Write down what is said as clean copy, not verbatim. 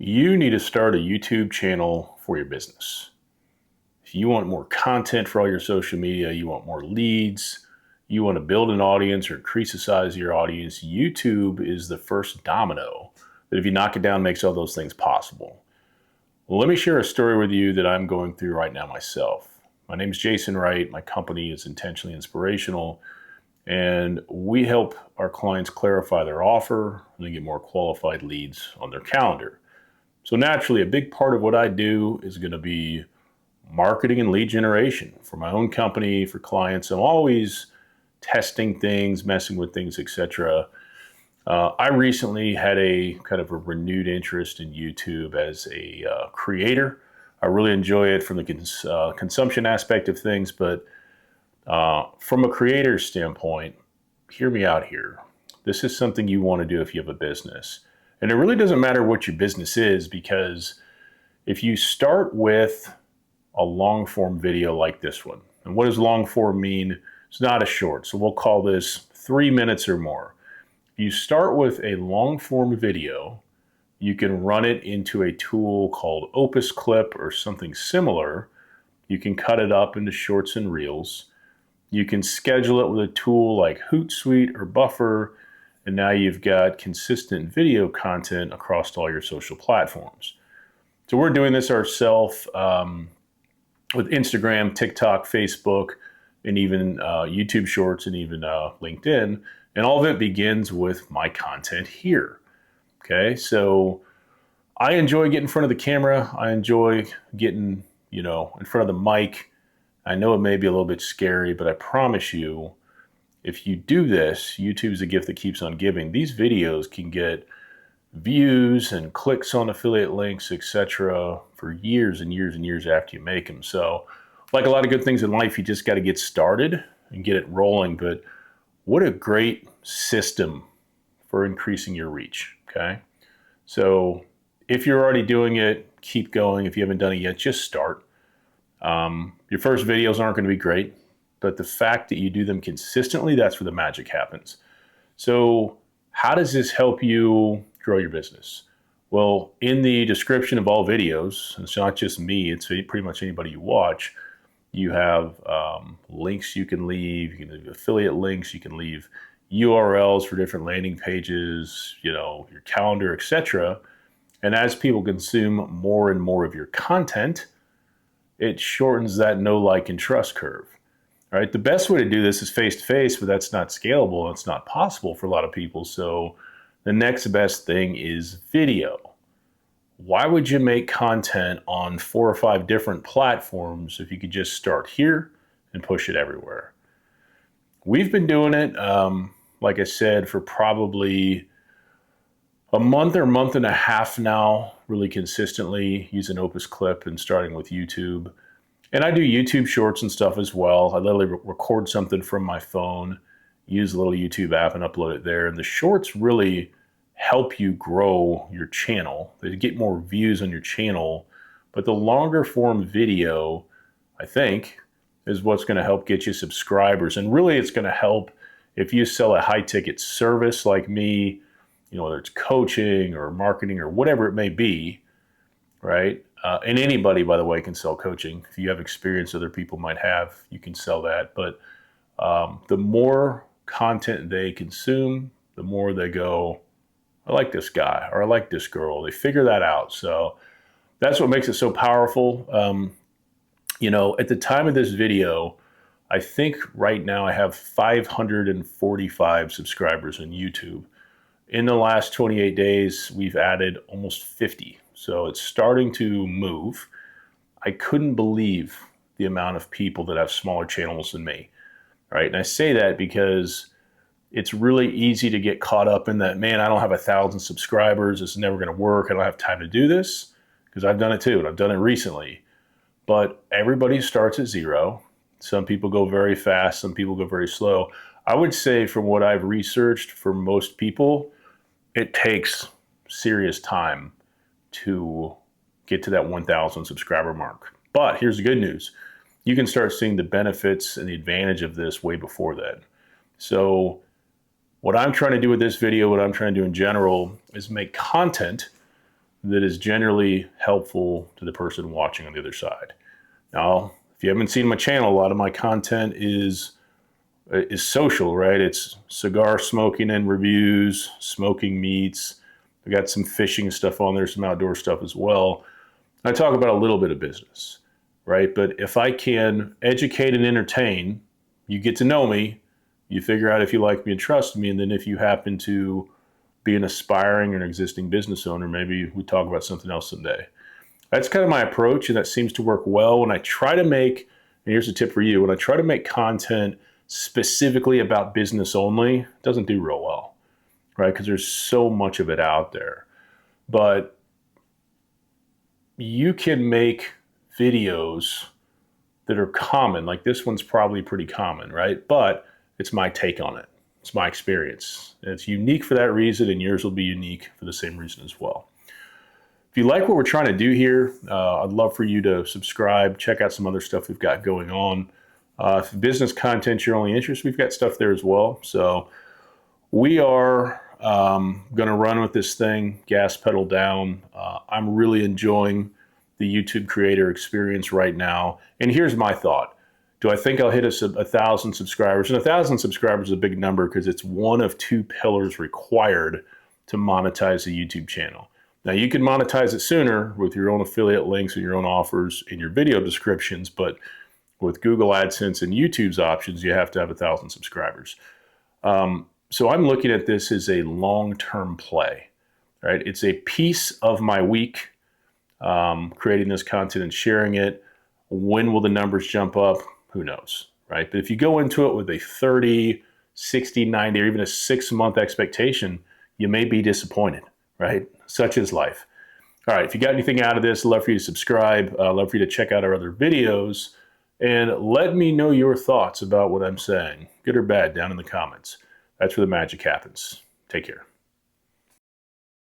You need to start a YouTube channel for your business. If you want more content for all your social media, you want more leads, you want to build an audience or increase the size of your audience, YouTube is the first domino that, if you knock it down, makes all those things possible. Well, let me share a story with you that I'm going through right now myself. My name is Jason Wright. My company is Intentionally Inspirational, and we help our clients clarify their offer and they get more qualified leads on their calendar. So naturally, a big part of what I do is going to be marketing and lead generation for my own company, for clients. I'm always testing things, messing with things, etc. I recently had a kind of a renewed interest in YouTube as a creator. I really enjoy it from the consumption aspect of things, but from a creator standpoint, hear me out here. This is something you want to do if you have a business. And it really doesn't matter what your business is, because if you start with a long form video like this one, and what does long form mean? It's not a short, so we'll call this 3 minutes or more. If you start with a long form video, you can run it into a tool called Opus Clip or something similar. You can cut it up into shorts and reels. You can schedule it with a tool like Hootsuite or Buffer, and now you've got consistent video content across all your social platforms. So we're doing this ourselves with Instagram, TikTok, Facebook, and even YouTube Shorts, and even LinkedIn. And all of it begins with my content here. Okay, so I enjoy getting in front of the camera. I enjoy getting, in front of the mic. I know it may be a little bit scary, but I promise you, if you do this, YouTube's a gift that keeps on giving. These videos can get views and clicks on affiliate links, etc., for years and years and years after you make them. So, like a lot of good things in life, you just got to get started and get it rolling. But what a great system for increasing your reach. Okay, so if you're already doing it, keep going. If you haven't done it yet, just start. Your first videos aren't going to be great, but the fact that you do them consistently, that's where the magic happens. So how does this help you grow your business? Well, in the description of all videos, and it's not just me, it's pretty much anybody you watch, you have links you can leave. You can leave affiliate links. You can leave URLs for different landing pages, your calendar, etc. And as people consume more and more of your content, it shortens that know, like, and trust curve. All right, the best way to do this is face-to-face, but that's not scalable. It's not possible for a lot of people. So the next best thing is video. Why would you make content on 4 or 5 different platforms if you could just start here and push it everywhere? We've been doing it, like I said, for probably a month or month and a half now, really consistently using Opus Clip and starting with YouTube. And I do YouTube Shorts and stuff as well. I literally record something from my phone, use a little YouTube app and upload it there. And the Shorts really help you grow your channel. They get more views on your channel. But the longer form video, I think, is what's going to help get you subscribers. And really, it's going to help if you sell a high ticket service like me, whether it's coaching or marketing or whatever it may be, right? And anybody, by the way, can sell coaching. If you have experience other people might have, you can sell that. But the more content they consume, the more they go, I like this guy or I like this girl. They figure that out. So that's what makes it so powerful. At the time of this video, I think right now I have 545 subscribers on YouTube. In the last 28 days, we've added almost 50. So it's starting to move. I couldn't believe the amount of people that have smaller channels than me, right? And I say that because it's really easy to get caught up in that, man, I don't have 1,000 subscribers. It's never going to work. I don't have time to do this, because I've done it too, and I've done it recently. But everybody starts at 0. Some people go very fast. Some people go very slow. I would say, from what I've researched, for most people, it takes serious time to get to that 1,000 subscriber mark. But here's the good news. You can start seeing the benefits and the advantage of this way before that. So what I'm trying to do with this video, what I'm trying to do in general, is make content that is generally helpful to the person watching on the other side. Now, if you haven't seen my channel, a lot of my content is social, right? It's cigar smoking and reviews, smoking meats. I got some fishing stuff on there, some outdoor stuff as well. I talk about a little bit of business, right? But if I can educate and entertain, you get to know me, you figure out if you like me and trust me, and then if you happen to be an aspiring or an existing business owner, maybe we talk about something else someday. That's kind of my approach, and that seems to work well when I try to make, and here's a tip for you, when I try to make content specifically about business only, it doesn't do real well, right? Because there's so much of it out there. But you can make videos that are common, like this one's probably pretty common, right? But it's my take on it. It's my experience. And it's unique for that reason, and yours will be unique for the same reason as well. If you like what we're trying to do here, I'd love for you to subscribe, check out some other stuff we've got going on. If business content's your only interest, we've got stuff there as well. So we are going to run with this thing, gas pedal down. I'm really enjoying the YouTube creator experience right now. And here's my thought. Do I think I'll hit 1,000 subscribers? And 1,000 subscribers is a big number because it's one of two pillars required to monetize a YouTube channel. Now, you can monetize it sooner with your own affiliate links and your own offers and your video descriptions, but with Google AdSense and YouTube's options, you have to have 1,000 subscribers. So I'm looking at this as a long-term play, right? It's a piece of my week, creating this content and sharing it. When will the numbers jump up? Who knows, right? But if you go into it with a 30, 60, 90, or even a 6-month expectation, you may be disappointed, right? Such is life. All right, if you got anything out of this, I'd love for you to subscribe. I'd love for you to check out our other videos. And let me know your thoughts about what I'm saying, good or bad, down in the comments. That's where the magic happens. Take care.